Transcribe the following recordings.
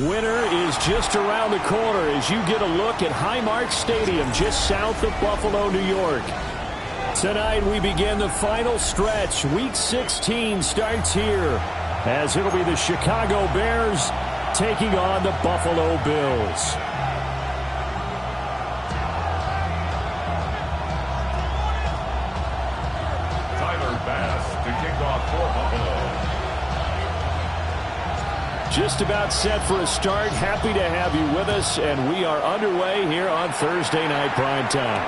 Winter is just around the corner as you get a look at Highmark Stadium just south of Buffalo, New York. Tonight we begin the final stretch. Week 16 starts here as it'll be the Chicago Bears taking on the Buffalo Bills. Tyler Bass to kick off for Buffalo. Just about set for a start. Happy to have you with us, and we are underway here on Thursday Night Primetime.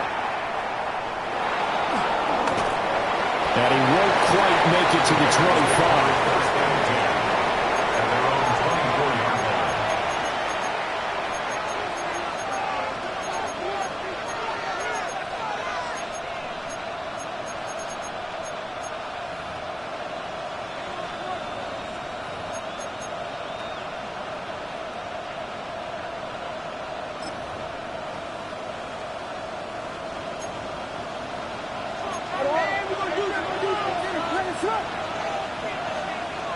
And he won't quite make it to the 25.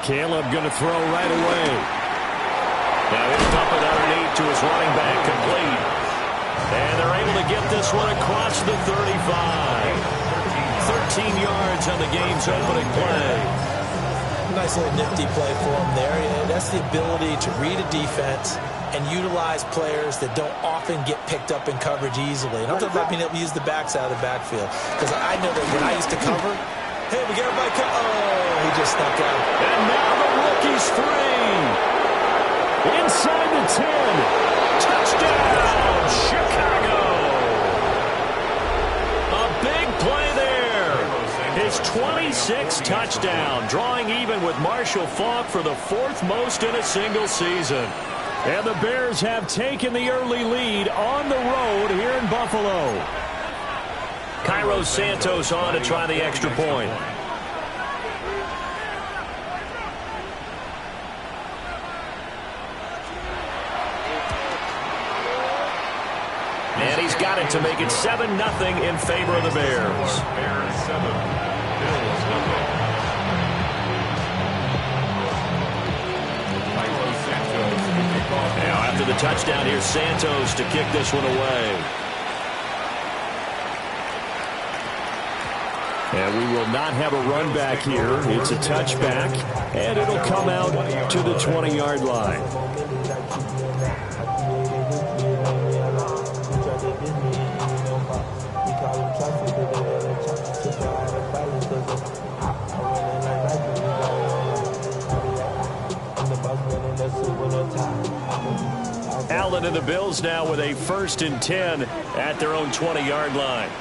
Caleb going to throw right away. Now he'll dump it underneath to his running back, complete. And they're able to get this one across the 35. 13 yards on the game's opening play. Nice little nifty play for him there. Yeah, that's the ability to read a defense and utilize players that don't often get picked up in coverage easily. And I'm talking about being able to use the backs out of the backfield. Because I know that when I used to cover, hey, we get everybody he just snuck out. And now the rookie's free. Inside the 10. Touchdown, Chicago. A big play there. His 26th touchdown, drawing even with Marshall Faulk for the 4th most in a single season. And the Bears have taken the early lead on the road here in Buffalo. Cairo Santos on to try the extra point. And he's got it to make it 7-0 in favor of the Bears. Bears 7, Bills 0. Now after the touchdown, here's Santos to kick this one away. And we will not have a run back here. It's a touchback, and it'll come out to the 20-yard line. Allen and the Bills now with a 1st and 10 at their own 20-yard line.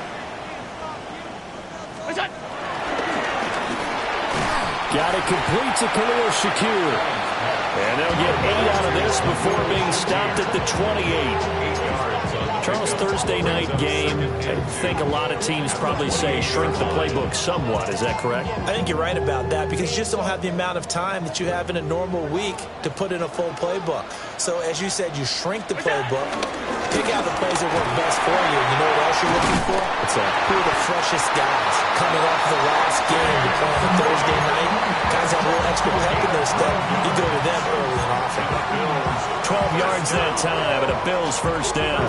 Got it complete to Khalil Shakir. And they'll get 8 out of this before being stopped at the 28. Charles, Thursday night game, I think a lot of teams probably say shrink the playbook somewhat. Is that correct? I think you're right about that because you just don't have the amount of time that you have in a normal week to put in a full playbook. So as you said, you shrink the playbook, pick out the plays that work best for you. You know what else you're looking for? What's that? Who are the freshest guys coming off the last game to play on a Thursday night? Guys have a little extra pep in their step. You go to them early and often. 12 yards that time and a Bills 1st down.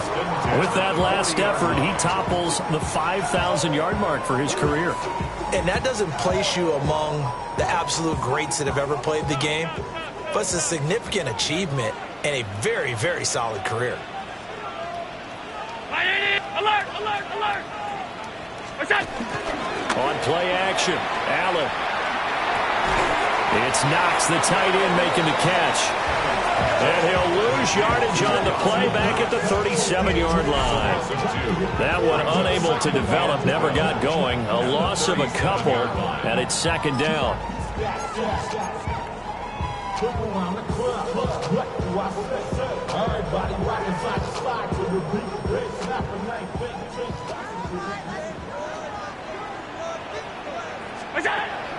With that last effort, he topples the 5,000-yard mark for his career. And that doesn't place you among the absolute greats that have ever played the game, but it's a significant achievement and a very, very solid career. Alert, alert, alert. What's that? On play action, Allen. It's Knox, the tight end, making the catch. And he'll lose yardage on the play back at the 37-yard line. That one unable to develop, never got going. A loss of a couple, and it's 2nd down.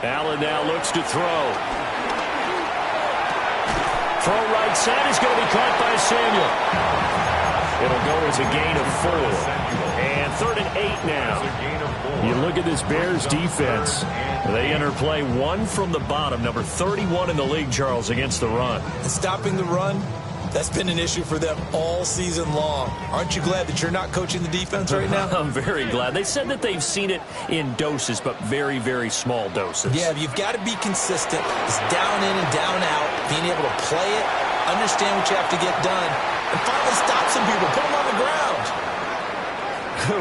Allen now looks to throw. Throw right side is going to be caught by Samuel. It'll go as a gain of 4. And 3rd and 8 now. You look at this Bears defense. They enter play 1 from the bottom, number 31 in the league, Charles, against the run. And stopping the run, That's been an issue for them all season long. Aren't you glad that you're not coaching the defense right now? I'm very glad. They said that they've seen it in doses, but very, very small doses. Yeah, you've got to be consistent. It's down in and down out, being able to play it, understand what you have to get done, and finally stop some people, put them on the ground.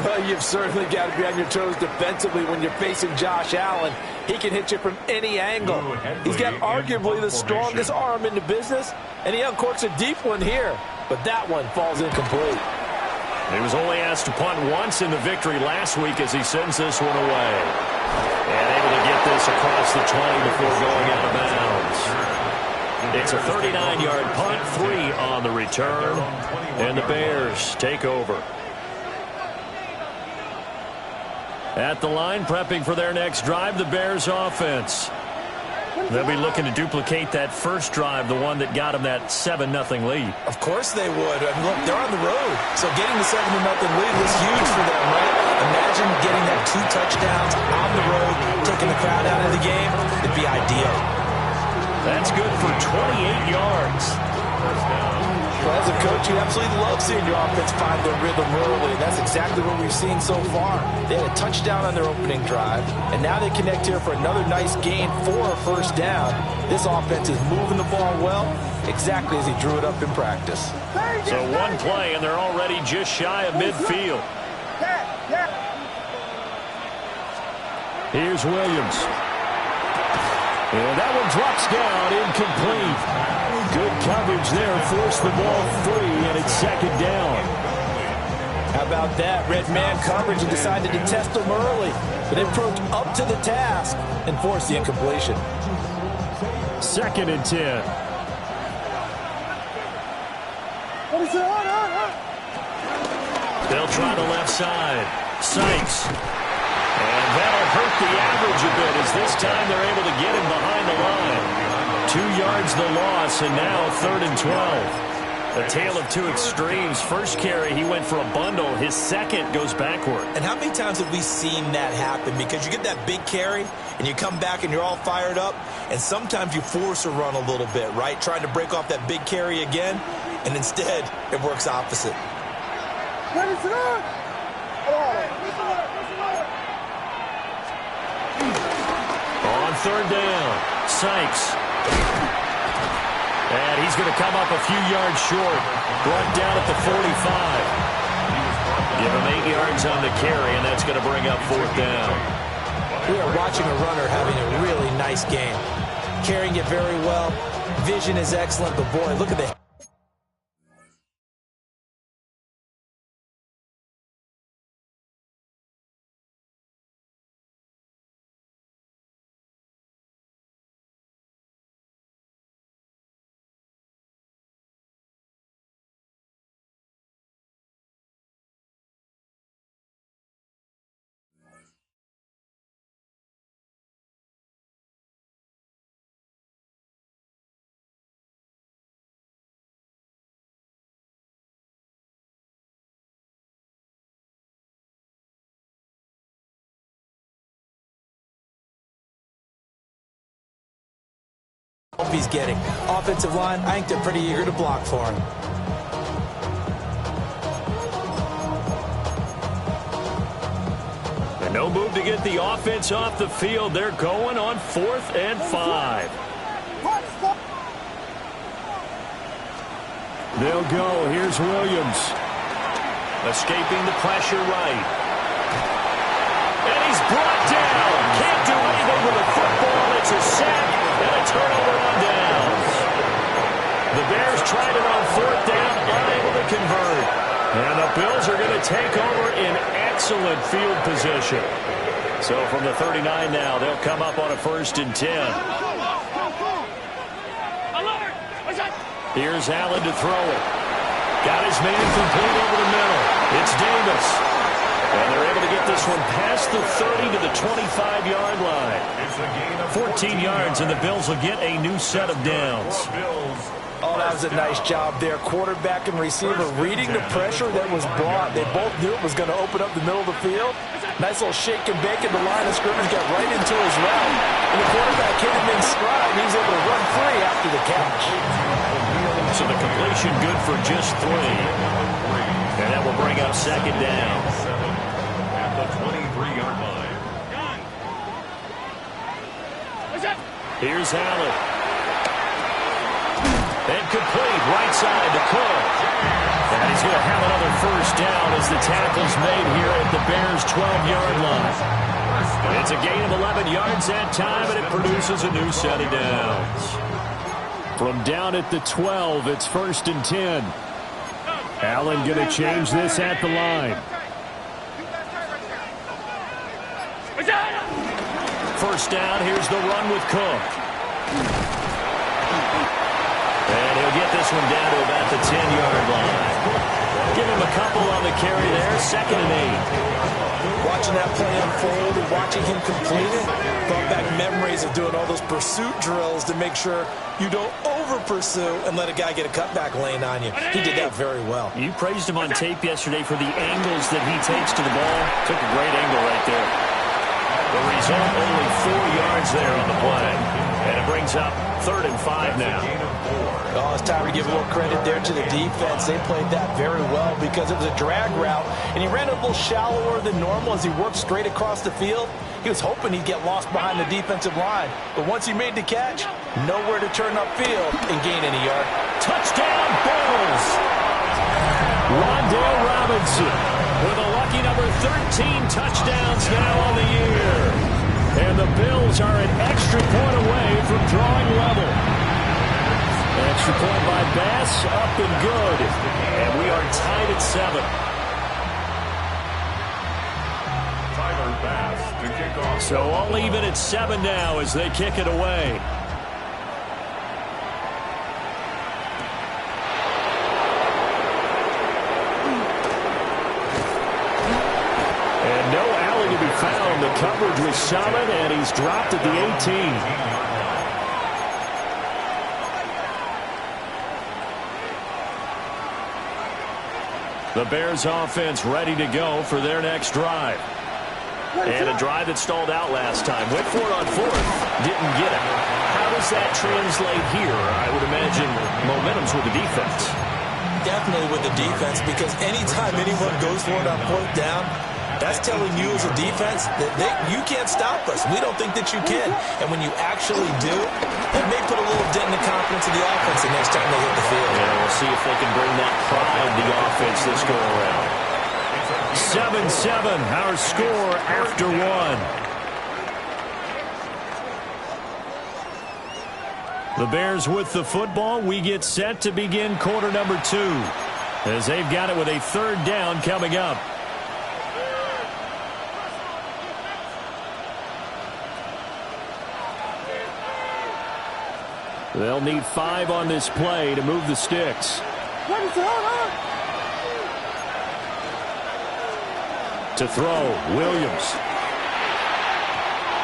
Well, you've certainly got to be on your toes defensively when you're facing Josh Allen. He can hit you from any angle. He's got arguably the strongest arm in the business, and he uncorks a deep one here. But that one falls incomplete. He was only asked to punt once in the victory last week as he sends this one away. And able to get this across the 20 before going out of bounds. It's a 39-yard punt, 3 on the return, and the Bears take over. At the line, prepping for their next drive, the Bears offense. They'll be looking to duplicate that first drive, the one that got them that 7-0 lead. Of course they would. I mean, look, they're on the road. So getting the 7-0 lead was huge for them, right? Imagine getting that 2 touchdowns on the road, taking the crowd out of the game. It'd be ideal. That's good for 28 yards. Well, as a coach, you absolutely love seeing your offense find their rhythm early, and that's exactly what we've seen so far. They had a touchdown on their opening drive, and now they connect here for another nice gain for a first down. This offense is moving the ball well, exactly as he drew it up in practice. So one play, and they're already just shy of midfield. Here's Williams. And that one drops down, incomplete. Good coverage there, forced the ball free, and it's second down. How about that? Red man coverage and decided to test them early. But they approached up to the task and forced the incompletion. 2nd and 10. They'll try the left side. Sykes. And that'll hurt the average a bit as this time they're able to get him behind the line. 2 yards the loss, and now 3rd and 12. A tale of two extremes. First carry, he went for a bundle. His second goes backward. And how many times have we seen that happen? Because you get that big carry, and you come back and you're all fired up, and sometimes you force a run a little bit, right? Trying to break off that big carry again, and instead it works opposite. On 3rd down, Sykes. And he's going to come up a few yards short. Brought down at the 45. Give him 8 yards on the carry, and that's going to bring up 4th down. We are watching a runner having a really nice game. Carrying it very well. Vision is excellent, but boy, look at the... he's getting. Offensive line, I think they're pretty eager to block for him. And no move to get the offense off the field. They're going on 4th and 5. They'll go. Here's Williams. Escaping the pressure right. And he's brought down. Can't do anything with a football. It's a sack and a turnover on downs. The Bears tried it on 4th down, unable to convert. And the Bills are going to take over in excellent field position. So from the 39 now, they'll come up on a 1st and 10. Here's Allen to throw it. Got his man complete over the middle. It's Davis. And they're able to get this one past the 30 to the 25-yard line. 14 yards, and the Bills will get a new set of downs. Oh, that was a nice job there. Quarterback and receiver reading the pressure that was brought. They both knew it was going to open up the middle of the field. Nice little shake and bake in the line of scrimmage, got right into his route. And the quarterback hit him in stride. He was able to run free after the catch. So the complete separation good for just 3. And that will bring up second down. At the 23-yard line. Here's Allen. And complete, right side to Cook. And he's going to have another first down as the tackle's made here at the Bears' 12-yard line. It's a gain of 11 yards that time, and it produces a new set of downs. From down at the 12, it's 1st and 10. Allen going to change this at the line. First down, here's the run with Cook. And he'll get this one down to about the 10-yard line. Give him a couple on the carry there, 2nd and 8. Watching that play unfold and watching him complete it brought back memories of doing all those pursuit drills to make sure you don't over-pursue and let a guy get a cutback lane on you. He did that very well. You praised him on tape yesterday for the angles that he takes to the ball. Took a great angle right there. The result, only 4 yards there on the play. And it brings up 3rd and 5 now. Oh, it's time to give a little credit there to the defense. They played that very well because it was a drag route, and he ran a little shallower than normal as he worked straight across the field. He was hoping he'd get lost behind the defensive line, but once he made the catch, nowhere to turn upfield and gain any yard. Touchdown, Bills! Wan'Dale Robinson with a lucky number 13 touchdowns now on the year. And the Bills are an extra point away from drawing level. Extra point by Bass, up and good. And we are tied at 7. Tyler Bass to kick off. So all even at 7 now as they kick it away. And no alley to be found. The coverage was solid, and he's dropped at the 18. The Bears offense ready to go for their next drive. And a drive that stalled out last time. Went for it on 4th, didn't get it. How does that translate here? I would imagine momentum's with the defense. Definitely with the defense, because anytime anyone goes for it on 4th down, that's telling you as a defense that you can't stop us. We don't think that you can. And when you actually do, it may put a little dent in the confidence of the offense the next time they hit the field. Yeah, we'll see if they can bring that pride to the offense this go around. 7-7, our score after 1. The Bears with the football. We get set to begin quarter number 2 as they've got it with a 3rd down coming up. They'll need 5 on this play to move the sticks. To throw, Williams.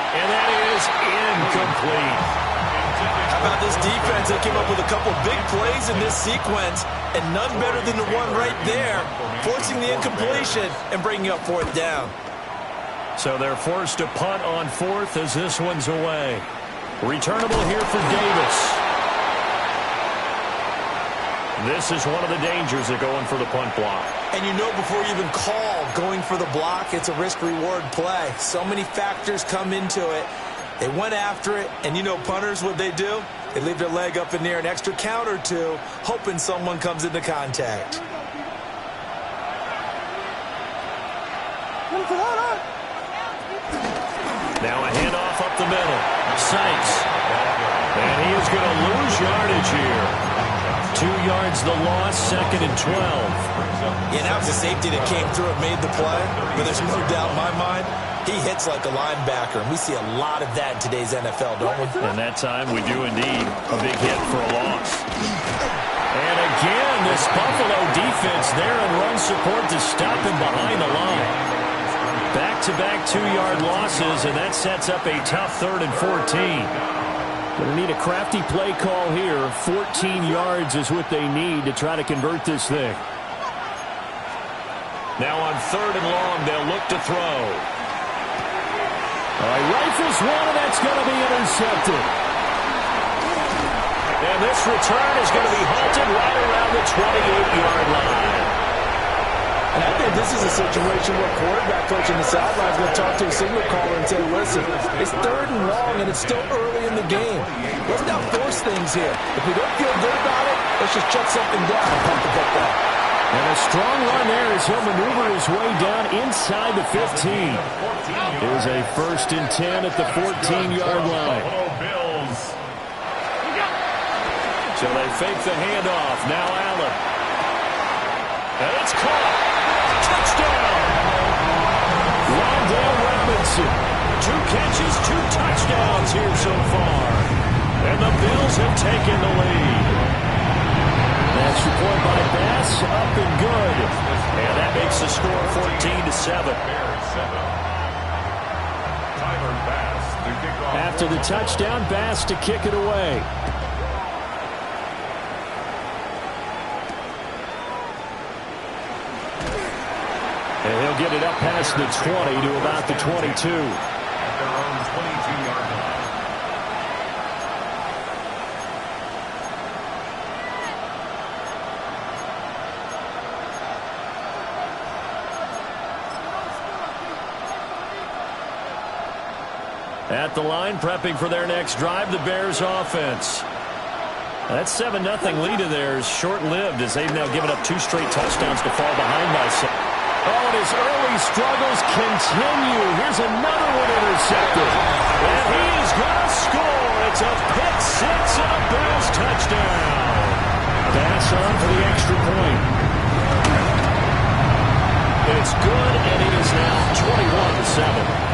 And that is incomplete. How about this defense? They came up with a couple big plays in this sequence, and none better than the one right there, forcing the incompletion and bringing up 4th down. So they're forced to punt on 4th as this one's away. Returnable here for Davis. This is one of the dangers of going for the punt block. And you know before you even call going for the block, it's a risk-reward play. So many factors come into it. They went after it, and you know punters, what they do? They leave their leg up in the air an extra count or two, hoping someone comes into contact. Now a handoff up the middle. Sykes. And he is going to lose yardage here. 2 yards the loss, 2nd and 12. Yeah, that was a safety that came through and made the play. But there's no doubt in my mind, he hits like a linebacker. And we see a lot of that in today's NFL, don't we? And that time we do indeed. A big hit for a loss. And again, this Buffalo defense there in run support to stop him behind the line. Back-to-back 2-yard losses, and that sets up a tough 3rd and 14. Going to need a crafty play call here. 14 yards is what they need to try to convert this thing. Now on 3rd and long, they'll look to throw. All right, rifles one, and that's going to be intercepted. And And this return is going to be halted right around the 28-yard line. And I think this is a situation where quarterback coach in the sideline is going to talk to a signal caller and say, listen, it's 3rd and long and it's still early in the game. Let's not force things here. If we don't feel good about it, let's just shut something down and pump the football. And a strong run there as he'll maneuver his way down inside the 15. Here's a 1st and 10 at the 14-yard line. So they fake the handoff. Now Allen. And it's caught. Touchdown. Rondale Robinson. 2 catches, 2 touchdowns here so far. And the Bills have taken the lead. That's your point by Bass. Up and good. And that makes the score 14-7. After the touchdown, Bass to kick it away. And he'll get it up past the 20 to about the 22. At their own 22-yard line. At the line, prepping for their next drive, the Bears offense. That 7-0 lead of theirs short-lived as they've now given up 2 straight touchdowns to fall behind by 7. Oh, and his early struggles continue. Here's another one intercepted. And he is going to score. It's a pick 6 and a Bears touchdown. Pass on for the extra point. It's good, and it is now 21-7.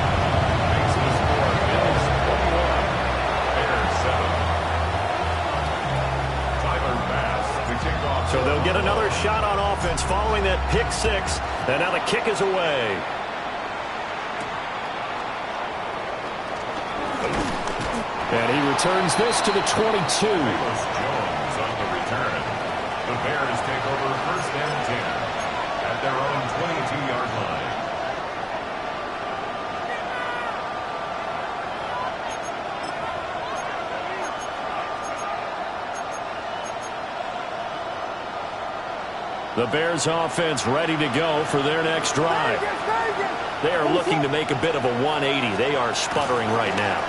So they'll get another shot on offense following that pick 6. And now the kick is away. And he returns this to the 22. Jones on the return. The Bears take over 1st and 10 at their own 22-yard line. The Bears offense ready to go for their next drive. They are looking to make a bit of a 180. They are sputtering right now.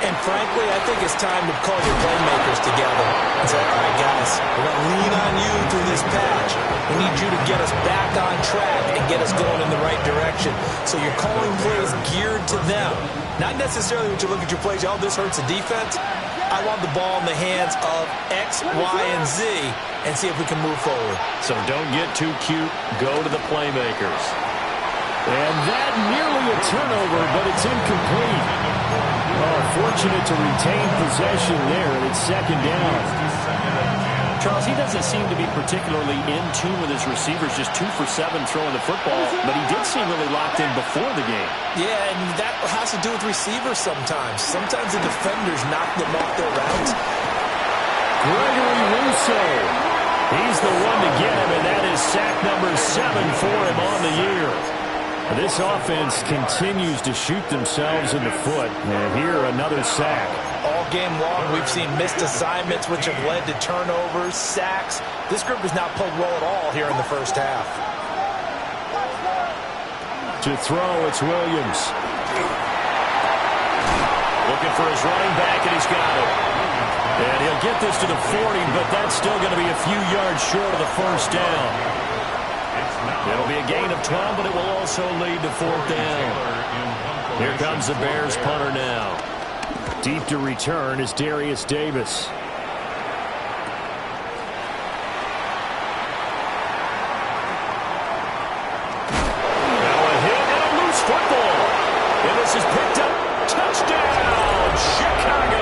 And frankly, I think it's time to call your playmakers together and say, all right, guys, we're going to lean on you through this patch. We need you to get us back on track and get us going in the right direction. So you're calling plays geared to them. Not necessarily when you look at your plays, oh, this hurts the defense. I want the ball in the hands of X, Y, and Z and see if we can move forward. So don't get too cute. Go to the playmakers. And that nearly a turnover, but it's incomplete. Oh, fortunate to retain possession there. It's 2nd down. Charles, he doesn't seem to be particularly in tune with his receivers, just 2 for 7 throwing the football, but he did seem really locked in before the game. Yeah, and that has to do with receivers sometimes. Sometimes the defenders knock them off their routes. Gregory Rousseau. He's the one to get him, and that is sack number 7 for him on the year. This offense continues to shoot themselves in the foot. And here, another sack. All game long, we've seen missed assignments, which have led to turnovers, sacks. This group has not played well at all here in the first half. To throw, it's Williams. Looking for his running back, and he's got it. And he'll get this to the 40, but that's still going to be a few yards short of the first down. It'll be a gain of 12, but it will also lead to 4th down. Here comes the Bears punter now. Deep to return is Darius Davis. Now a hit and a loose football. And this is picked up. Touchdown, Chicago.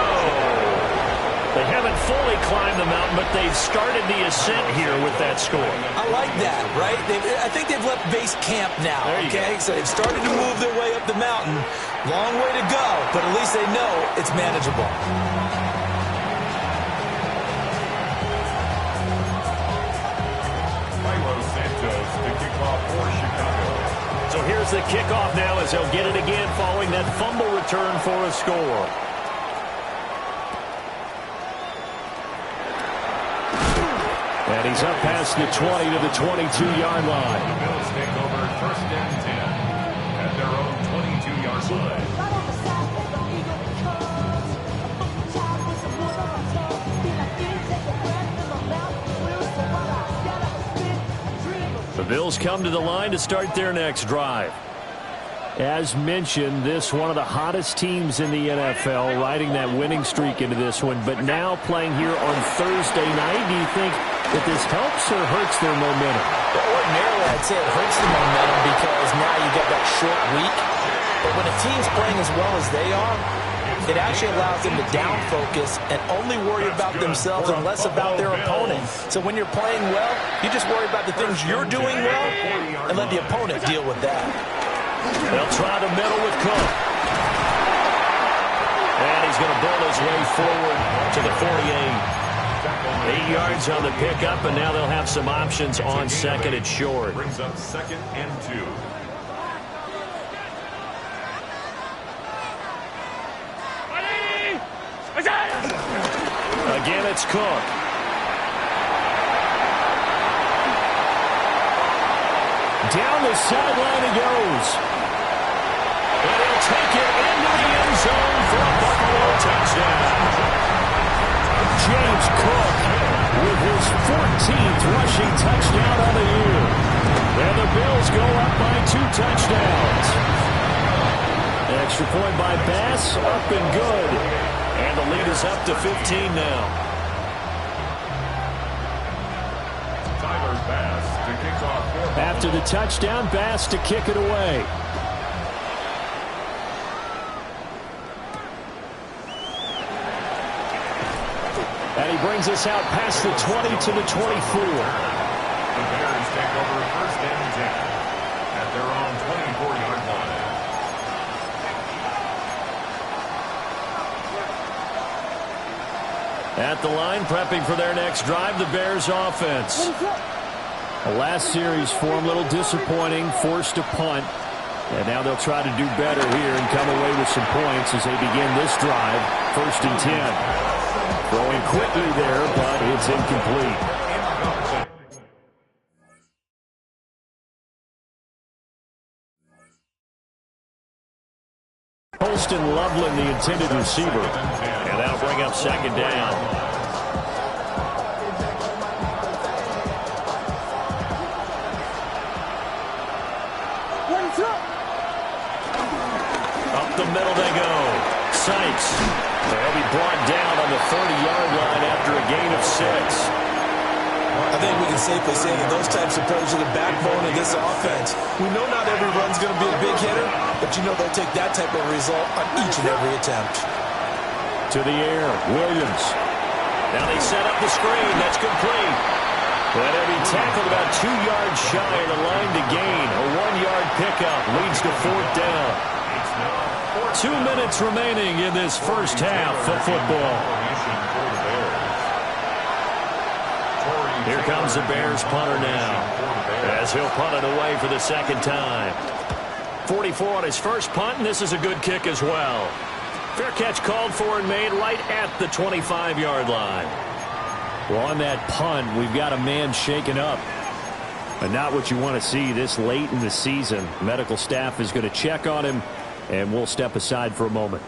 They haven't fully climbed the mountain, but they've started the ascent here with that score. I like that, right? I think they've left base camp now, okay? So they've started to move their way up the mountain. Long way to go, but at least they know it's manageable. Milo Santos to kick off for Chicago. So here's the kickoff now as they'll get it again following that fumble return for a score. And he's up past the 20 to the 22-yard line. The Bills take over first and 10 at their own 22-yard line. The Bills come to the line to start their next drive. As mentioned, this one of the hottest teams in the NFL, riding that winning streak into this one, but now playing here on Thursday night. Do you think that this helps or hurts their momentum? Ordinarily, I'd say it hurts the momentum because now you get that short week. But when a team's playing as well as they are, it actually allows them to down focus and only worry about themselves and less about their opponent. So when you're playing well, you just worry about the things you're doing well and let the opponent deal with that. They'll try the middle with Cook. And he's going to build his way forward to the 48. 8 yards on the pickup, and now they'll have some options on second and short. Brings up second and 2. Again, it's Cook. Down the sideline he goes. And he'll take it into the end zone for a Buffalo touchdown. James Cook with his 14th rushing touchdown of the year. And the Bills go up by 2 touchdowns. Extra point by Bass, up and good. And the lead is up to 15 now. Tyler Bass to kick off. After the touchdown, Bass to kick it away. And he brings us out past the 20 to the 24. The Bears take over first and 10 at their own 24-yard line. At the line, prepping for their next drive, the Bears offense. The last series for them, a little disappointing, forced to punt. And now they'll try to do better here and come away with some points as they begin this drive, first and 10. Throwing quickly there, but it's incomplete. Holston Loveland, the intended receiver. And that'll bring up second down. Up the middle they go. Sykes. They'll be brought down on the 30-yard line after a gain of 6. I think we can safely say that those types of players are the backbone of this offense. We know not every run's going to be a big hitter, but you know they'll take that type of result on each and every attempt. To the air, Williams. Now they set up the screen. That's complete. But he'll be tackled about 2 yards shy of the line to gain. A 1-yard pickup leads to fourth down. 2 minutes remaining in this first half of football. Here comes the Bears punter now, as he'll punt it away for the second time. 44 on his first punt, and this is a good kick as well. Fair catch called for and made right at the 25-yard line. Well, on that punt, we've got a man shaken up. But not what you want to see this late in the season. Medical staff is going to check on him, and we'll step aside for a moment.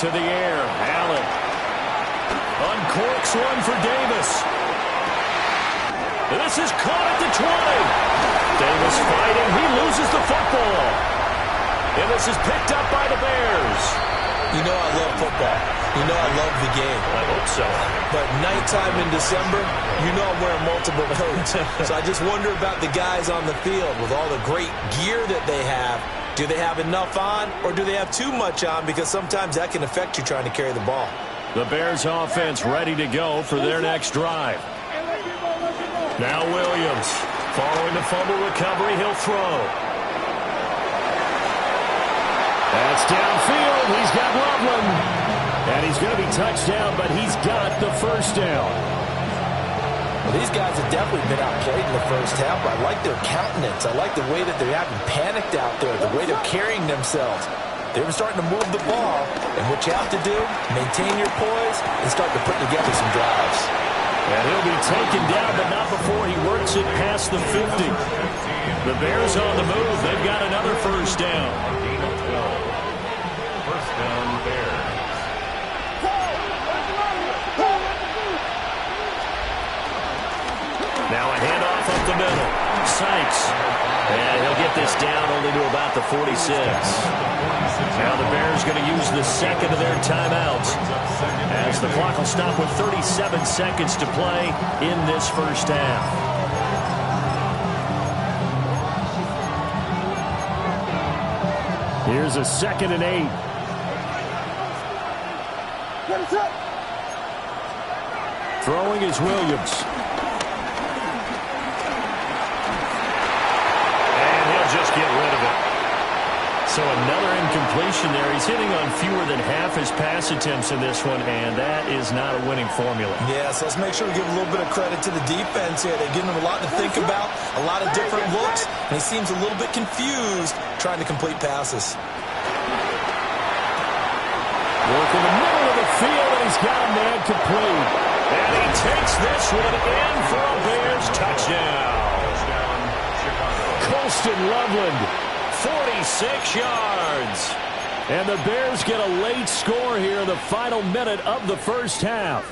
To the air, Allen. Uncorks one for Davis. This is caught at the 20. Davis fighting. He loses the football. And this is picked up by the Bears. You know I love football. You know I love the game. I hope so. But nighttime in December, you know I'm wearing multiple coats. So I just wonder about the guys on the field with all the great gear that they have. Do they have enough on, or do they have too much on? Because sometimes that can affect you trying to carry the ball. The Bears offense ready to go for their next drive. Now Williams. Following the fumble recovery, he'll throw. That's downfield. He's got Loveland. And he's going to be touched down, but he's got the first down. Well, these guys have definitely been outplayed in the first half. I like their countenance. I like the way that they haven't panicked out there, the way they're carrying themselves. They were starting to move the ball, and what you have to do, maintain your poise and start to put together some drives. And he'll be taken down, but not before he works it past the 50. The Bears on the move. They've got another first down. First down, Bears. Now a handoff up the middle. Sykes. And he'll get this down only to about the 46. Now the Bears going to use the second of their timeouts as the clock will stop with 37 seconds to play in this first half. Here's a 2nd and 8. Throwing is Williams. Just get rid of it. So another incompletion there. He's hitting on fewer than half his pass attempts in this one, and that is not a winning formula. Yeah, so let's make sure we give a little bit of credit to the defense here. They've given him a lot to think about, a lot of different looks, and he seems a little bit confused trying to complete passes. Work in the middle of the field, and he's got a man complete. And he takes this one in for a Bears touchdown. Colston Loveland, 46 yards. And the Bears get a late score here in the final minute of the first half.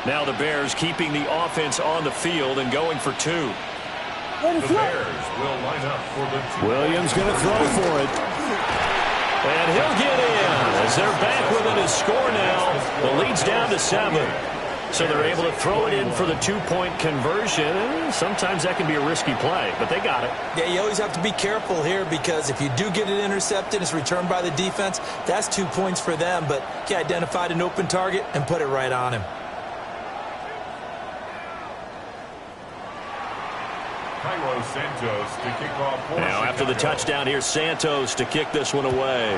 Now the Bears keeping the offense on the field and going for 2. The Bears will line up for the 2. Williams going to throw for it. And he'll get in as they're back within his score now. The lead's down to 7. So they're able to throw it in for the 2-point conversion. Sometimes that can be a risky play, but they got it. Yeah, you always have to be careful here because if you do get it intercepted, it's returned by the defense, that's 2 points for them. But he identified an open target and put it right on him. Santos to kick off. Now after the touchdown, here's Santos to kick this one away.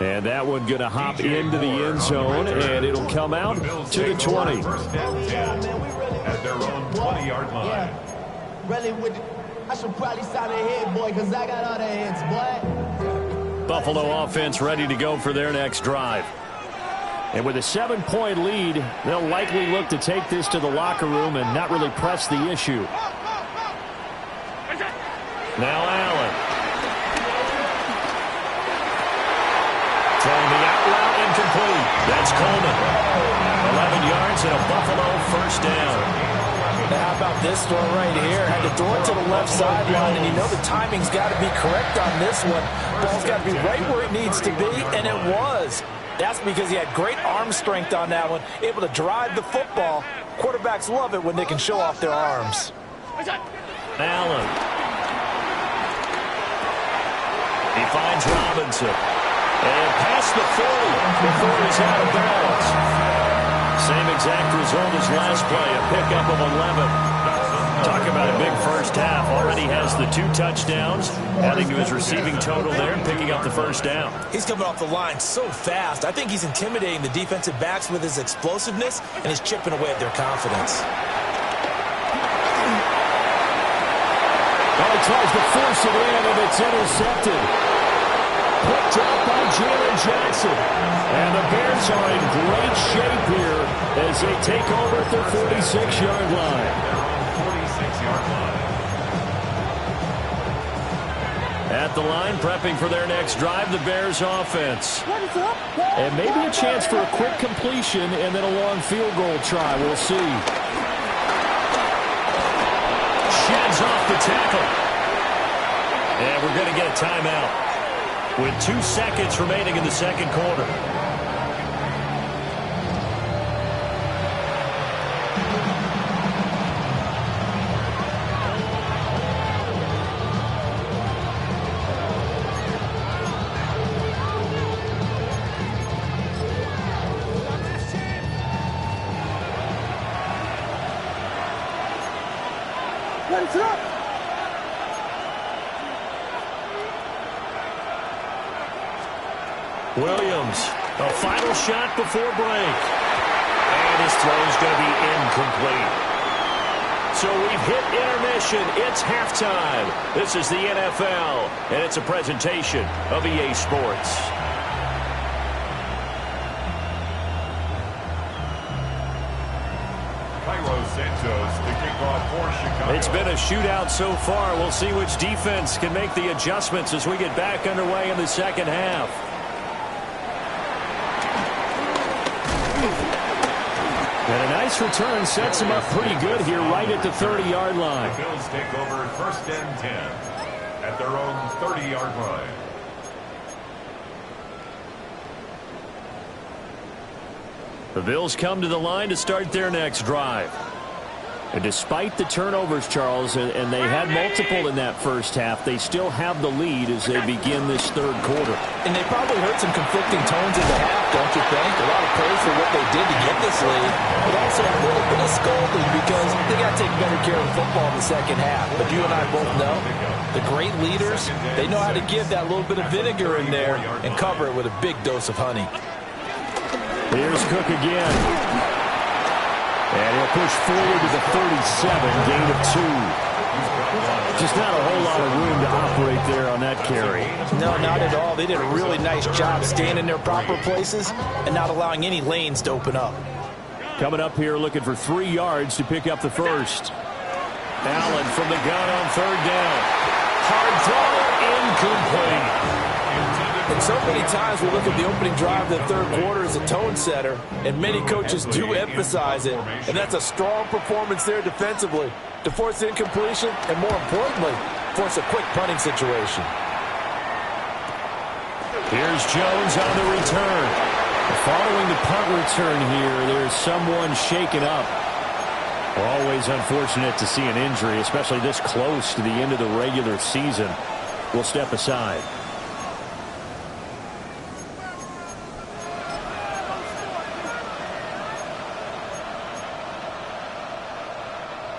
And that one going to hop into the end zone, and it'll come out to the 20. First down 10 at their own 20-yard line. I should probably sign a head, boy, because I got all the heads, boy. Buffalo offense ready to go for their next drive. And with a 7-point lead, they'll likely look to take this to the locker room and not really press the issue. Now Allen. Throwing the out route incomplete. That's Coleman. 11 yards and a Buffalo first down. Now how about this throw right here? Had to throw it to the left sideline, and you know the timing's got to be correct on this one. Ball's got to be right where it needs to be, and it was. That's because he had great arm strength on that one, able to drive the football. Quarterbacks love it when they can show off their arms. Allen. He finds Robinson. And past the 40 before he's out of bounds. Same exact result as last play, a pickup of 11. Talk about a big first half. Already has the 2 touchdowns, adding to his receiving total there and picking up the first down. He's coming off the line so fast. I think he's intimidating the defensive backs with his explosiveness, and he's chipping away at their confidence. Well, he tries to force it in, and it's intercepted. Picked up by Jalen Johnson. And the Bears are in great shape here as they take over at their 46-yard line. 46-yard line. At the line, prepping for their next drive, the Bears offense. And maybe a chance for a quick completion and then a long field goal try. We'll see. Sheds off the tackle. And we're going to get a timeout with 2 seconds remaining in the second quarter. Williams, a final shot before break. And And his throw is going to be incomplete. So we've hit intermission. It's halftime. This is the NFL, and it's a presentation of EA Sports. It's been a shootout so far. We'll see which defense can make the adjustments as we get back underway in the second half. And a nice return sets him up pretty good here right at the 30-yard line. The Bills take over 1st and 10 at their own 30-yard line. The Bills come to the line to start their next drive. And despite the turnovers, Charles, and they had multiple in that first half, they still have the lead as they begin this third quarter. And they probably heard some conflicting tones in the half, don't you think? A lot of praise for what they did to get this lead, but also a little bit of scolding because they got to take better care of football in the second half. But you and I both know the great leaders, they know how to give that little bit of vinegar in there and cover it with a big dose of honey. Here's Cook again. And he'll push forward to the 37, gain of 2. Just not a whole lot of room to operate there on that carry. No, not at all. They did a really nice job staying in their proper places and not allowing any lanes to open up. Coming up here looking for 3 yards to pick up the first. Allen from the gun on 3rd down. Hard throw, incomplete. And so many times we look at the opening drive of the third quarter as a tone setter, and many coaches do emphasize it. And that's a strong performance there defensively to force incompletion and, more importantly, force a quick punting situation. Here's Jones on the return. Following the punt return here, there's someone shaken up. Always unfortunate to see an injury, especially this close to the end of the regular season. We'll step aside.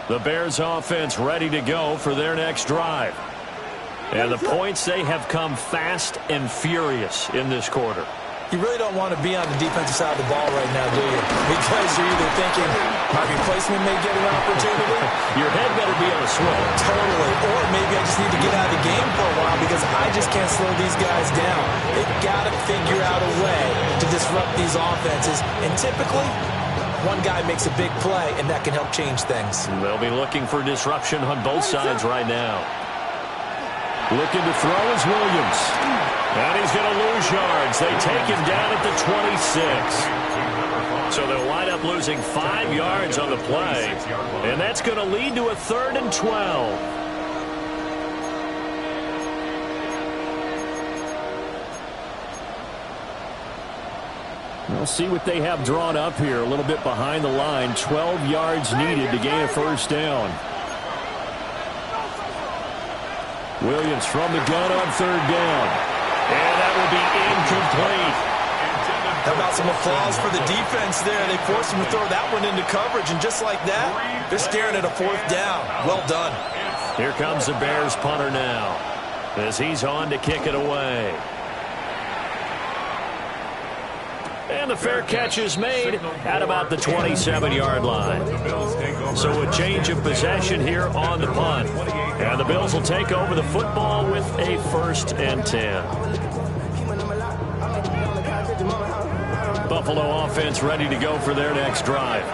The Bears offense ready to go for their next drive. And the points, they have come fast and furious in this quarter. You really don't want to be on the defensive side of the ball right now, do you? Because you're either thinking, my replacement may get an opportunity. Your head better be on a swivel. Totally. Or maybe I just need to get out of the game for a while because I just can't slow these guys down. They've got to figure out a way to disrupt these offenses. And typically, one guy makes a big play, and that can help change things. They'll be looking for disruption on both sides right now. Looking to throw is Williams. And he's going to lose yards. They take him down at the 26. So they'll wind up losing 5 yards on the play. And that's going to lead to a 3rd and 12. We'll see what they have drawn up here. A little bit behind the line. 12 yards needed to gain a 1st down. Williams from the gun on 3rd down. And that will be incomplete. How about some applause for the defense there? They forced him to throw that one into coverage, and just like that, they're staring at a 4th down. Well done. Here comes the Bears punter now as he's on to kick it away. And the fair catch is made at about the 27-yard line. So a change of possession here on the punt. And the Bills will take over the football with a 1st and 10. Buffalo offense ready to go for their next drive.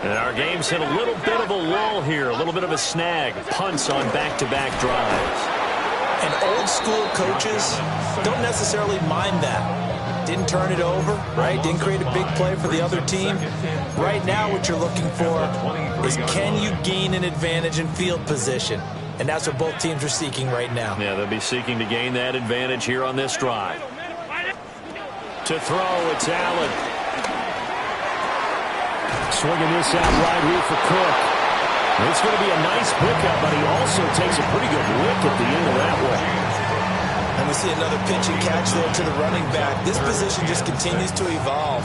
And our game's hit a little bit of a lull here, a little bit of a snag. Punts on back-to-back drives. And old-school coaches don't necessarily mind that. Didn't turn it over, right? Didn't create a big play for the other team. Right now what you're looking for is, can you gain an advantage in field position? And that's what both teams are seeking right now. Yeah, they'll be seeking to gain that advantage here on this drive. To throw, it's Allen. Swinging this out right here for Cook. It's going to be a nice pickup, but he also takes a pretty good lick at the end of that one. And we see another pitch and catch there to the running back. This position just continues to evolve.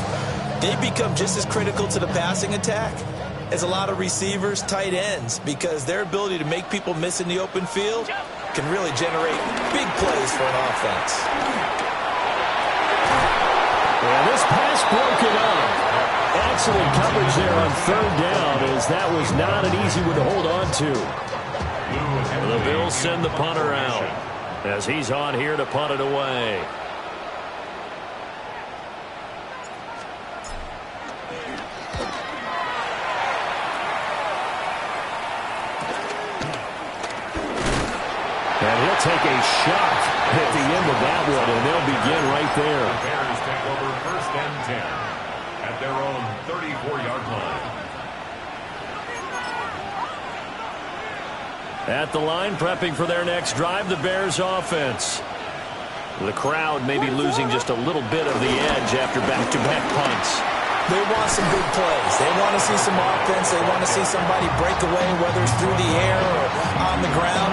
They become just as critical to the passing attack as a lot of receivers, tight ends, because their ability to make people miss in the open field can really generate big plays for an offense. Yeah, this pass broken up. Excellent coverage there on third down, as that was not an easy one to hold on to. The Bills send the punter out as he's on here to punt it away. And he'll take a shot at the end of that one, and they'll begin right there. The Bears take over 1st and 10 at their own 34-yard line. At the line, prepping for their next drive, the Bears offense. The crowd may be losing just a little bit of the edge after back-to-back punts. They want some big plays. They want to see some offense. They want to see somebody break away, whether it's through the air or on the ground.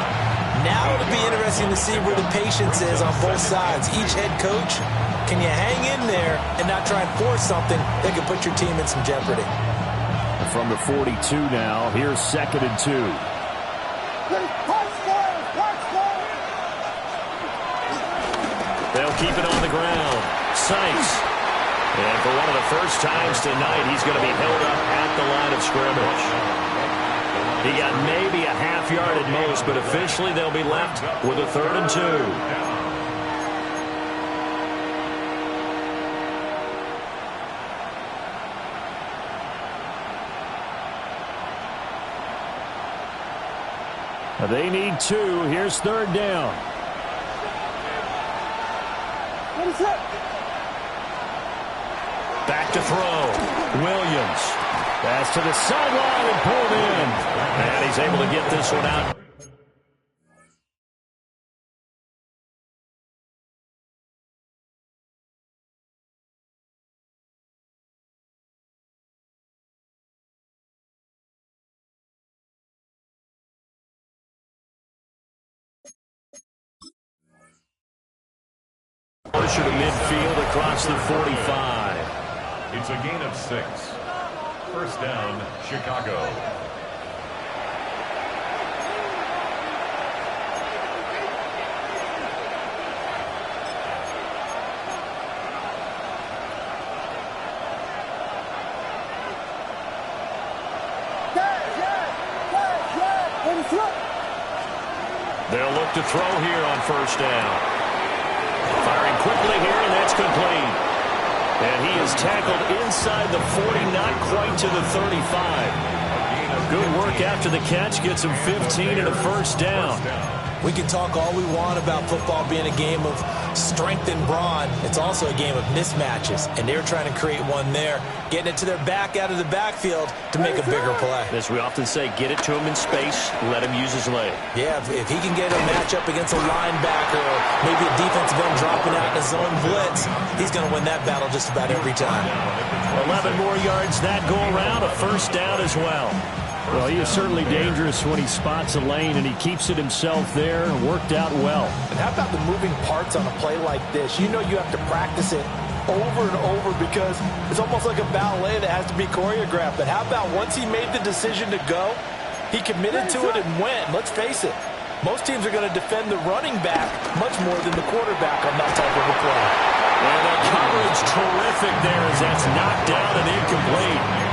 Now it'll be interesting to see where the patience is on both sides. Each head coach, can you hang in there and not try and force something that could put your team in some jeopardy? From the 42 now, here's 2nd and 2. They'll keep it on the ground. Sykes. And for one of the first times tonight, he's going to be held up at the line of scrimmage. He got maybe a half yard at most, but officially they'll be left with a 3rd and 2. They need 2. Here's 3rd down. Back to throw. Williams. Pass to the sideline and pulled in. And he's able to get this one out. Closer to midfield across the 45. It's a gain of 6. 1st down, Chicago. They'll look to throw here on 1st down. Firing quickly here, and that's complete. And he is tackled inside the 40, not quite to the 35. Good work after the catch, gets him 15 and a 1st down. We can talk all we want about football being a game of strength and brawn. It's also a game of mismatches, and they're trying to create one there, getting it to their back out of the backfield to make a bigger play. As we often say, get it to him in space, let him use his leg. Yeah, if he can get a matchup against a linebacker or maybe a defensive end dropping out in a zone blitz, he's going to win that battle just about every time. 11 more yards that go around, a 1st down as well. Well, he is certainly dangerous when he spots a lane, and he keeps it himself there. Worked out well. And how about the moving parts on a play like this? You know you have to practice it over and over because it's almost like a ballet that has to be choreographed. But how about once he made the decision to go, he committed to it and went. Let's face it, most teams are going to defend the running back much more than the quarterback on that type of a play. And the coverage terrific there as that's knocked down and incomplete.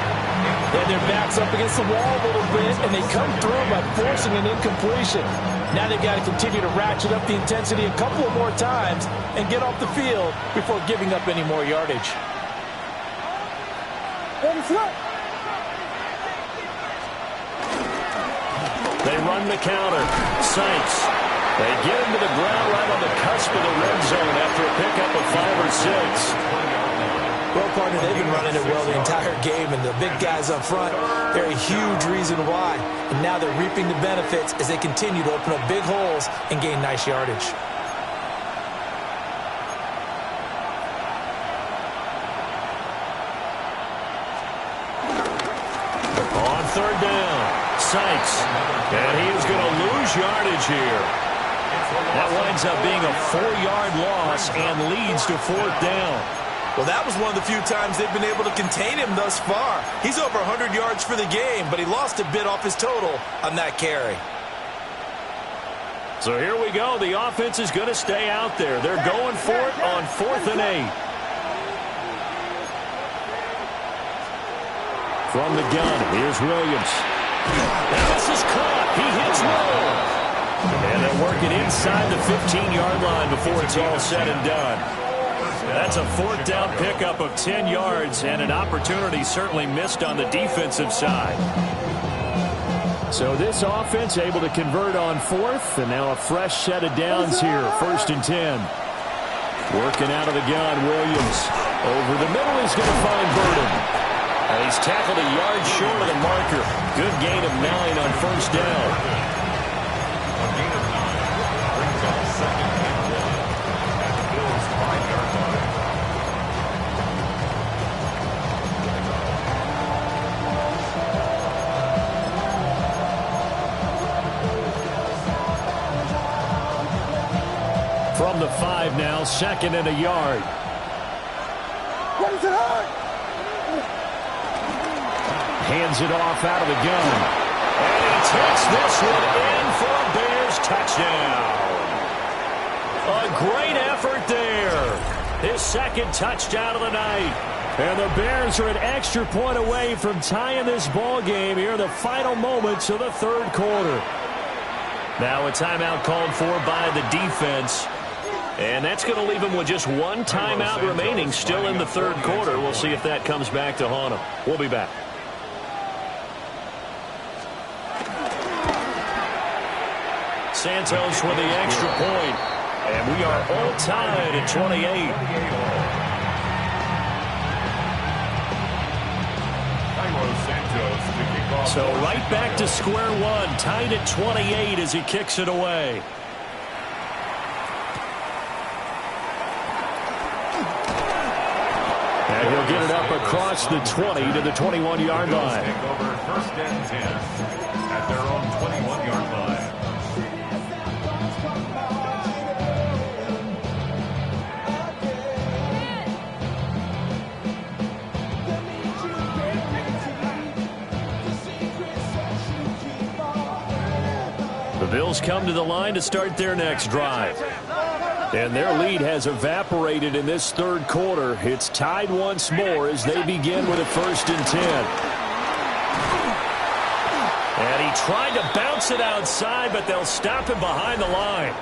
And their back's up against the wall a little bit, and they come through by forcing an incompletion. Now they've got to continue to ratchet up the intensity a couple of more times and get off the field before giving up any more yardage. They run the counter. Sykes. They get him to the ground right on the cusp of the red zone after a pickup of 5 or 6. Well, partner, they've been running it well the entire game, and the big guys up front, they're a huge reason why. And now they're reaping the benefits as they continue to open up big holes and gain nice yardage. On 3rd down, Sykes. And he is going to lose yardage here. That winds up being a 4-yard loss and leads to 4th down. Well, that was one of the few times they've been able to contain him thus far. He's over 100 yards for the game, but he lost a bit off his total on that carry. So here we go. The offense is going to stay out there. They're going for it on 4th and 8. From the gun, here's Williams. And this is caught. He hits Roll. And they'll work it inside the 15-yard line before it's all said and done. That's a fourth down pickup of 10 yards and an opportunity certainly missed on the defensive side. So this offense able to convert on fourth, and now a fresh set of downs here, 1st and 10. Working out of the gun, Williams. Over the middle, he's going to find Burden. And he's tackled a yard short of the marker. Good gain of 9 on 1st down. A gain of 9 brings up 2nd and 1 at the Bills' 5-yard line. From the 5 now, 2nd and a yard. What is it hurt? Hands it off out of the gun. And he takes this one in for a Bears touchdown. A great effort there. His 2nd touchdown of the night. And the Bears are an extra point away from tying this ball game here in the final moments of the 3rd quarter. Now a timeout called for by the defense. And that's going to leave him with just one timeout remaining still in the 3rd quarter. We'll see if that comes back to haunt him. We'll be back. Santos with the extra point. And we are all tied at 28. So right back to square one. Tied at 28 as he kicks it away. And he'll get it up across the 20 to the 21-yard line. Take over 1st and 10 at their own 21-yard line. The Bills come to the line to start their next drive. And their lead has evaporated in this 3rd quarter. It's tied once more as they begin with a 1st and 10. And he tried to bounce it outside, but they'll stop him behind the line.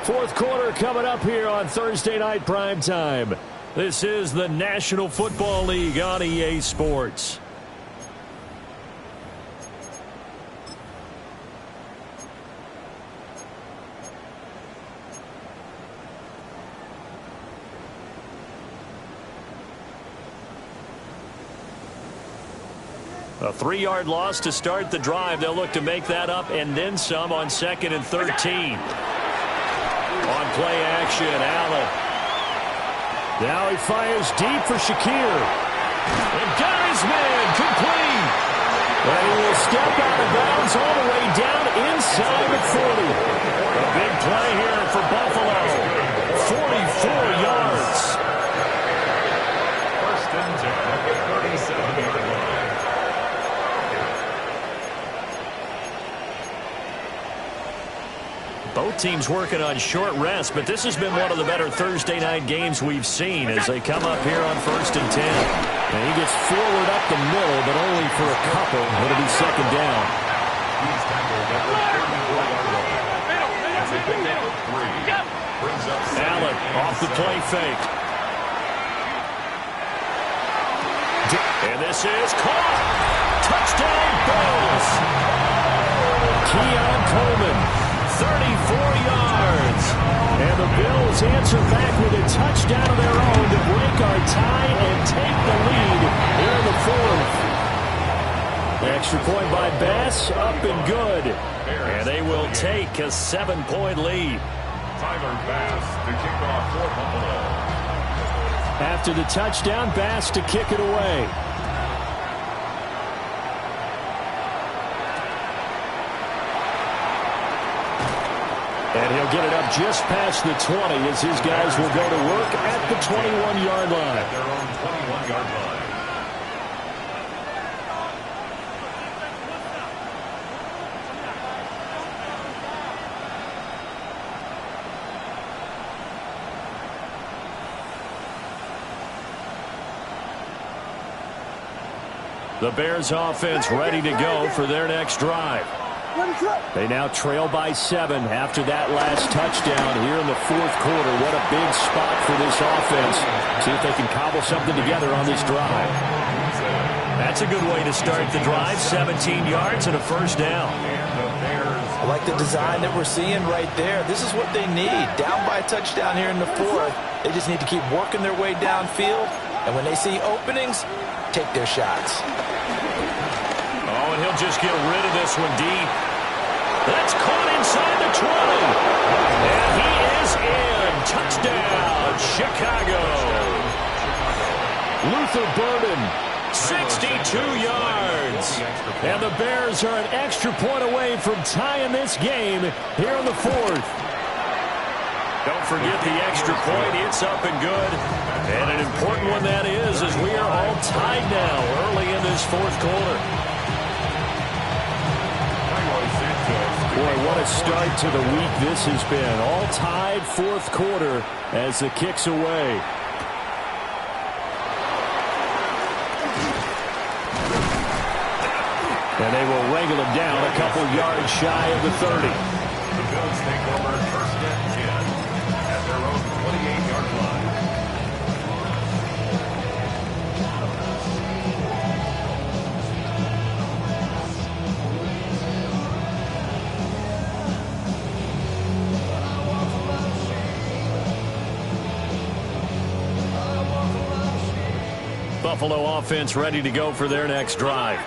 4th quarter coming up here on Thursday Night Primetime. This is the National Football League on EA Sports. A 3-yard loss to start the drive. They'll look to make that up and then some on 2nd and 13. On play action, Allen. Now he fires deep for Shakir. And got his man complete. And he will step out of bounds all the way down inside the 40. A big play here for Buffalo. 44 yards. 1st and 10 at the 37-yard line. Both teams working on short rest, but this has been one of the better Thursday night games we've seen as they come up here on 1st and 10. And he gets forward up the middle, but only for a couple. It'll be 2nd down. He's tackled at the 34-yard line. That's a big up of 3. Brings up Allen off the play fake. And this is caught. Touchdown, Bills. Keon Coleman. 34 yards. And the Bills answer back with a touchdown of their own to break our tie and take the lead here in the 4th. Extra point by Bass, up and good. And they will take a 7-point lead. Tyler Bass to kick off for Buffalo. After the touchdown, Bass to kick it away. And he'll get it up just past the 20 as his guys will go to work at the 21-yard line. At their own 21-yard line. The Bears offense ready to go for their next drive. They now trail by 7 after that last touchdown here in the fourth quarter. What a big spot for this offense. See if they can cobble something together on this drive. That's a good way to start the drive. 17 yards and a first down. I like the design that we're seeing right there. This is what they need. Down by a touchdown here in the fourth. They just need to keep working their way downfield. And when they see openings, take their shots. Oh, and he'll just get rid of this one deep. That's caught inside the 20. And he is in. Touchdown, Chicago. Luther Burden, 62 yards. And the Bears are an extra point away from tying this game here in the fourth. Don't forget the extra point. It's up and good. And an important one that is, as we are all tied now early in this fourth quarter. Boy, what a start to the week this has been. All tied fourth quarter as the kick's away. And they will wrangle him down a couple yards shy of the 30. The Bills take over first and 10 at their own 28-yard line. Buffalo offense ready to go for their next drive.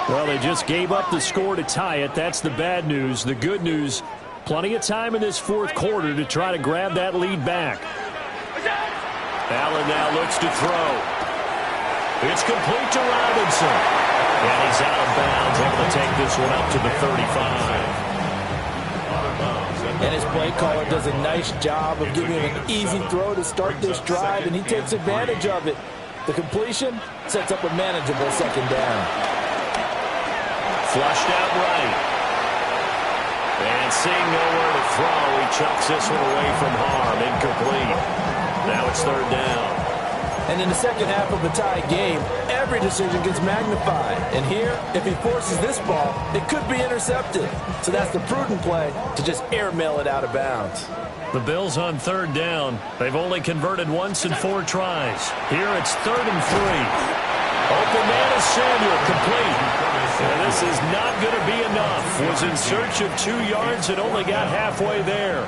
Well, they just gave up the score to tie it. That's the bad news. The good news, plenty of time in this fourth quarter to try to grab that lead back. Allen now looks to throw. It's complete to Robinson. And he's out of bounds, able to take this one up to the 35. And his play caller does a nice job of giving him an easy throw to start this drive, and he takes advantage of it. The completion sets up a manageable second down. Flushed out right. And seeing nowhere to throw, he chucks this one away from harm. Incomplete. Now it's third down. And in the second half of a tie game, every decision gets magnified. And here, if he forces this ball, it could be intercepted. So that's the prudent play to just airmail it out of bounds. The Bills on third down. They've only converted once in 4 tries. Here it's 3rd and 3. Open man is Samuel, complete. And this is not going to be enough. Was in search of 2 yards and only got halfway there.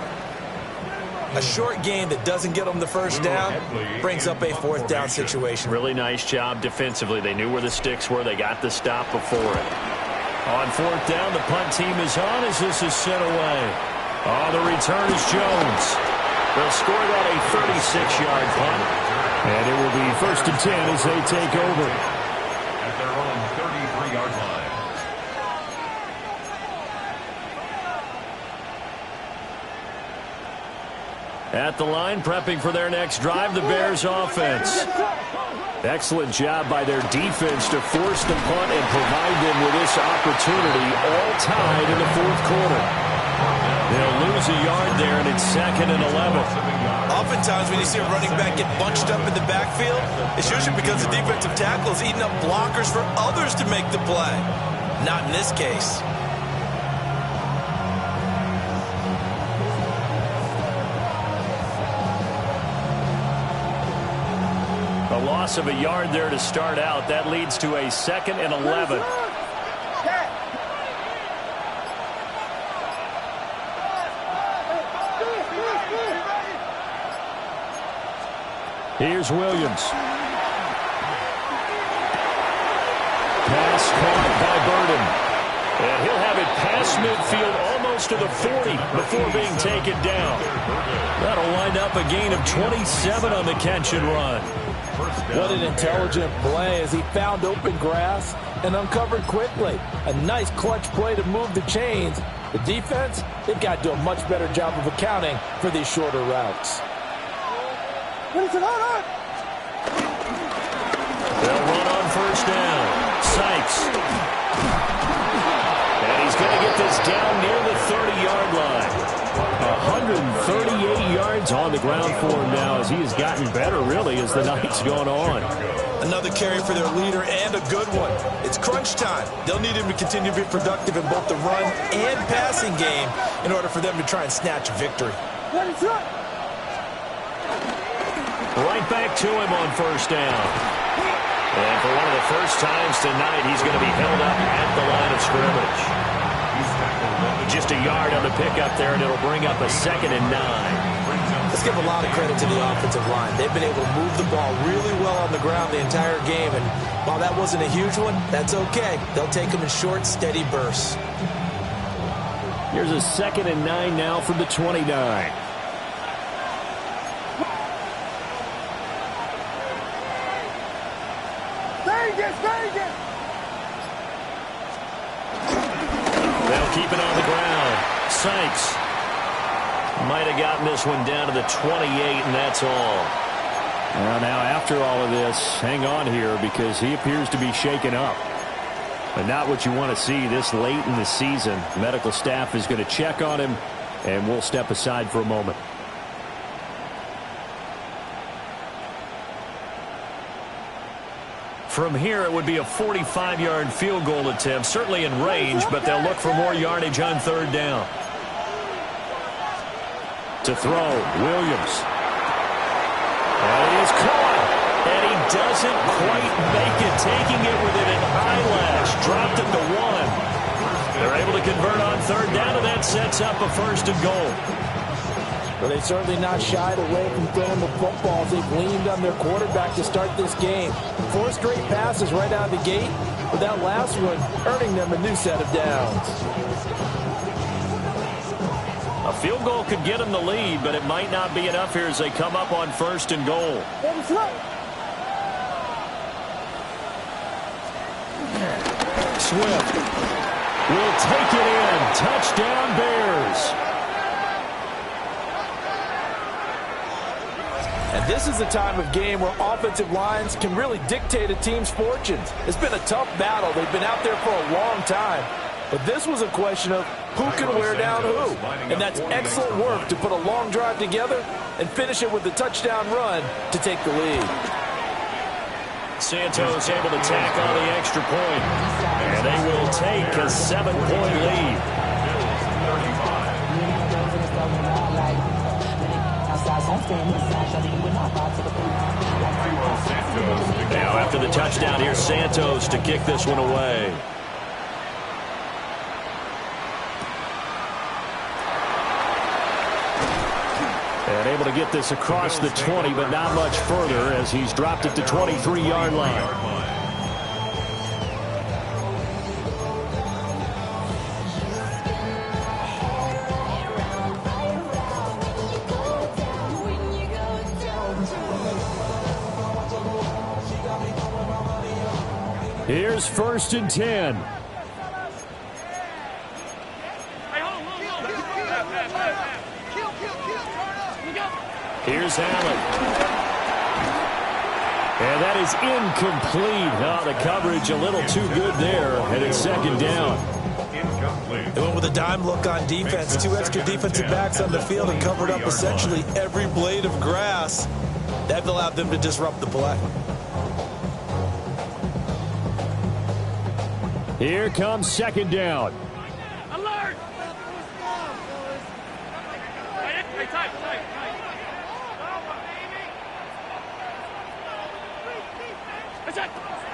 A short gain that doesn't get them the first down brings up a fourth down situation. Really nice job defensively. They knew where the sticks were. They got the stop before it. On fourth down, the punt team is on as this is sent away. Oh, the return is Jones. They'll score that a 36-yard punt. And it will be 1st and 10 as they take over. At their own 33-yard line. At the line, prepping for their next drive, the Bears offense. Excellent job by their defense to force the punt and provide them with this opportunity, all tied in the fourth quarter. They'll lose a yard there, and it's 2nd and 11. Oftentimes when you see a running back get bunched up in the backfield, it's usually because the defensive tackle is eating up blockers for others to make the play. Not in this case. A loss of a yard there to start out. That leads to a 2nd and 11. Here's Williams. Pass caught by Burden. And he'll have it past midfield almost to the 40 before being taken down. That'll wind up a gain of 27 on the catch and run. What an intelligent play as he found open grass and uncovered quickly. A nice clutch play to move the chains. The defense, they've got to do a much better job of accounting for these shorter routes. They'll run on first down. Sykes. And he's going to get this down near the 30-yard line. 138 yards on the ground for him now as he has gotten better, really, as the night's gone on. Another carry for their leader and a good one. It's crunch time. They'll need him to continue to be productive in both the run and passing game in order for them to try and snatch a victory. Right back to him on first down. And for one of the first times tonight, he's going to be held up at the line of scrimmage. Just a yard on the pickup there, and it'll bring up a 2nd and 9. Let's give a lot of credit to the offensive line. They've been able to move the ball really well on the ground the entire game, and while that wasn't a huge one, that's okay. They'll take them in short, steady bursts. Here's a 2nd and 9 now from the 29. They'll keep it on the ground. Sykes might have gotten this one down to the 28, and that's all. Well, now after all of this, hang on here because he appears to be shaken up. But not what you want to see this late in the season. Medical staff is going to check on him, and we'll step aside for a moment. From here, it would be a 45-yard field goal attempt, certainly in range, but they'll look for more yardage on 3rd down. To throw, Williams. And he is caught, and he doesn't quite make it, taking it within an eyelash, dropped it to 1. They're able to convert on 3rd down, and that sets up a 1st and goal. But they certainly not shied away from throwing the footballs. They've leaned on their quarterback to start this game. 4 straight passes right out of the gate, with that last one earning them a new set of downs. A field goal could get them the lead, but it might not be enough here as they come up on 1st and goal. Swift will take it in. Touchdown, Bears. And this is the time of game where offensive lines can really dictate a team's fortunes. It's been a tough battle. They've been out there for a long time. But this was a question of who can wear down who. And that's excellent work to put a long drive together and finish it with a touchdown run to take the lead. Santos able to tack on the extra point. And they will take a 7-point lead. Now after the touchdown, here's Santos to kick this one away. And able to get this across the 20, but not much further as he's dropped it to 23-yard line. Here's 1st and 10. Here's Allen. And that is incomplete. Oh, the coverage a little too good there, and it's 2nd down. They went with a dime look on defense. 2 extra defensive backs on the field and covered up essentially every blade of grass. That allowed them to disrupt the play. Here comes 2nd down. Alert! Hey, tight.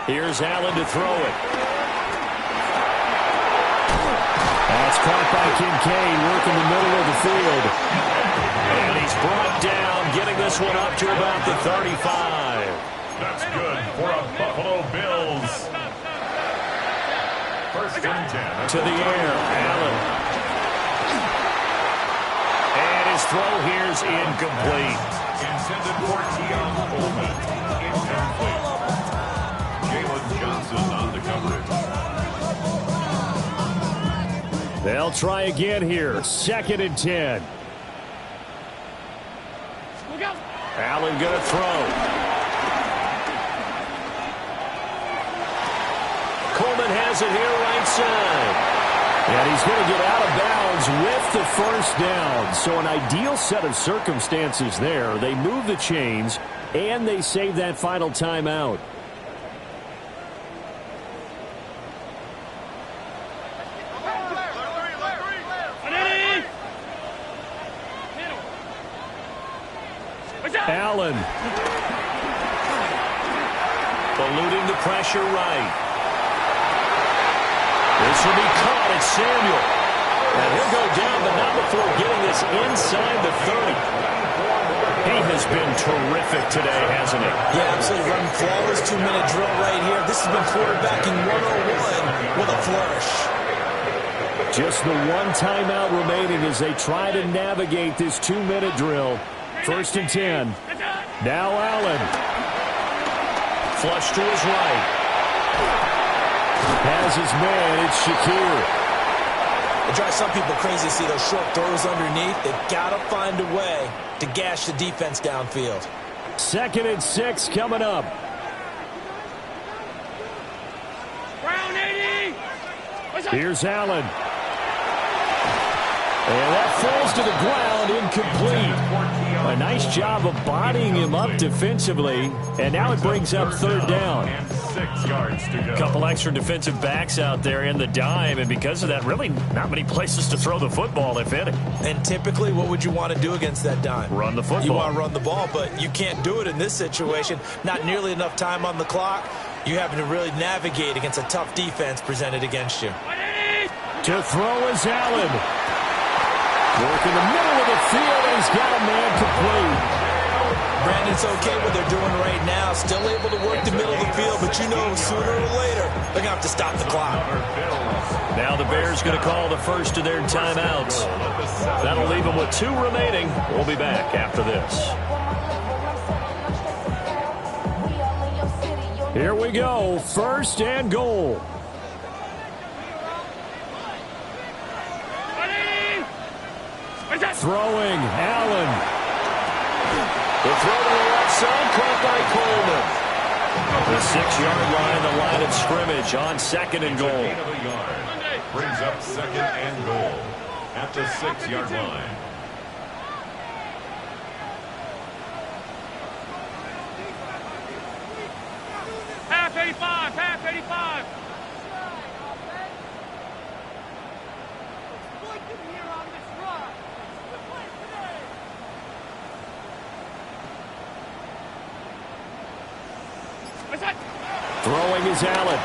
Here's Allen to throw it. That's caught by Kincaid, working the middle of the field. And he's brought down, getting this one up to about the 35. That's good for a Buffalo Bills. 1st and 10. To the air, Allen. And his throw here's incomplete. Intended for Keon Coleman. Incomplete. Jalen Johnson on the coverage. They'll try again here. 2nd and 10. Allen going to throw. Coleman has it here right side. And he's going to get out of bounds with the first down. So an ideal set of circumstances there. They move the chains, and they save that final timeout. Allen. Eluding the pressure right. This will be caught at Samuel. And he'll go down, but not before getting this inside the 30. He has been terrific today, hasn't he? Yeah, absolutely. Running flawless 2-minute drill right here. This has been quarterbacking 101 with a flourish. Just the one timeout remaining as they try to navigate this 2-minute drill. 1st and 10. Now Allen. Flush to his right. Has his man. It's Shakir. It drives some people crazy to see those short throws underneath. They've got to find a way to gash the defense downfield. 2nd and 6 coming up. Brown 80. Here's Allen. And that falls to the ground, incomplete. A nice job of bodying him up defensively. And now it brings up 3rd down. And 6 yards to go. Couple extra defensive backs out there in the dime. And because of that, really not many places to throw the football, if any. And typically, what would you want to do against that dime? Run the football. You want to run the ball, but you can't do it in this situation. Not nearly enough time on the clock. You having to really navigate against a tough defense presented against you. To throw is Allen. Work in the middle of the field, and he's got a man complete. Brandon, it's okay what they're doing right now. Still able to work the middle of the field, but you know sooner or later they're going to have to stop the clock. Now the Bears going to call the first of their timeouts. That'll leave them with 2 remaining. We'll be back after this. Here we go. 1st and goal. Throwing, Allen. The throw to the left side, caught by Coleman. The 6-yard line, the line of scrimmage on 2nd and goal. Brings up 2nd and goal at the 6-yard line. Half 85, half 85. Throwing is Allen.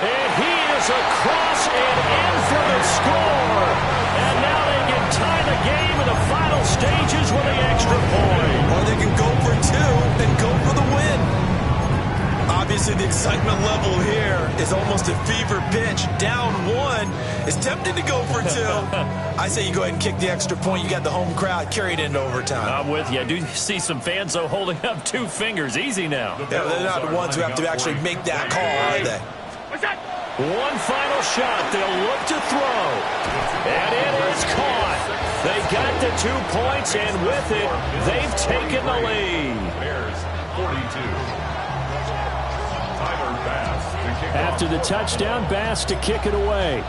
And he is across and in for the score. And now they can tie the game in the final stages with the extra point. Or they can go for 2 and go for the win. Obviously, the excitement level here is almost a fever pitch. Down 1. It's tempting to go for 2. I say you go ahead and kick the extra point. You got the home crowd carried into overtime. I'm with you. I do see some fans, though, holding up 2 fingers. Easy now. Yeah, they're not the ones who have to actually make that call, are they? One final shot. They'll look to throw. And it is caught. They got the 2 points, and with it, they've taken the lead. Bears 42. Tyler Bass to kick After the touchdown, Bass to kick it away.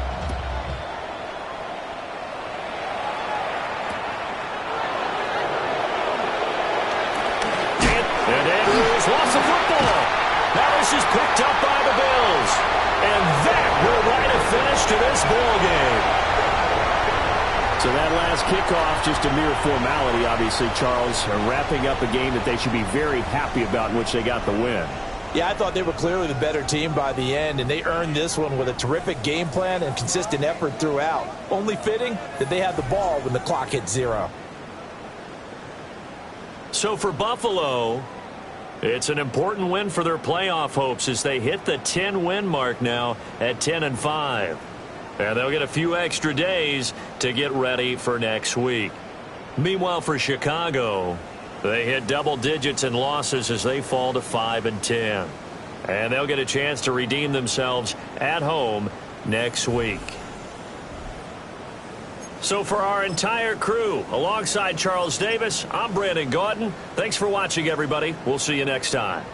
And Andrews lost the football. Now this is picked up by the Bills. And that will write a finish to this ball game. So that last kickoff, just a mere formality, obviously, Charles, wrapping up a game that they should be very happy about in which they got the win. Yeah, I thought they were clearly the better team by the end, and they earned this one with a terrific game plan and consistent effort throughout. Only fitting that they had the ball when the clock hit 0. So for Buffalo, it's an important win for their playoff hopes as they hit the 10-win mark now at 10-5. And they'll get a few extra days to get ready for next week. Meanwhile, for Chicago, they hit double digits in losses as they fall to 5-10. And they'll get a chance to redeem themselves at home next week. So for our entire crew, alongside Charles Davis, I'm Brandon Gaudin. Thanks for watching, everybody. We'll see you next time.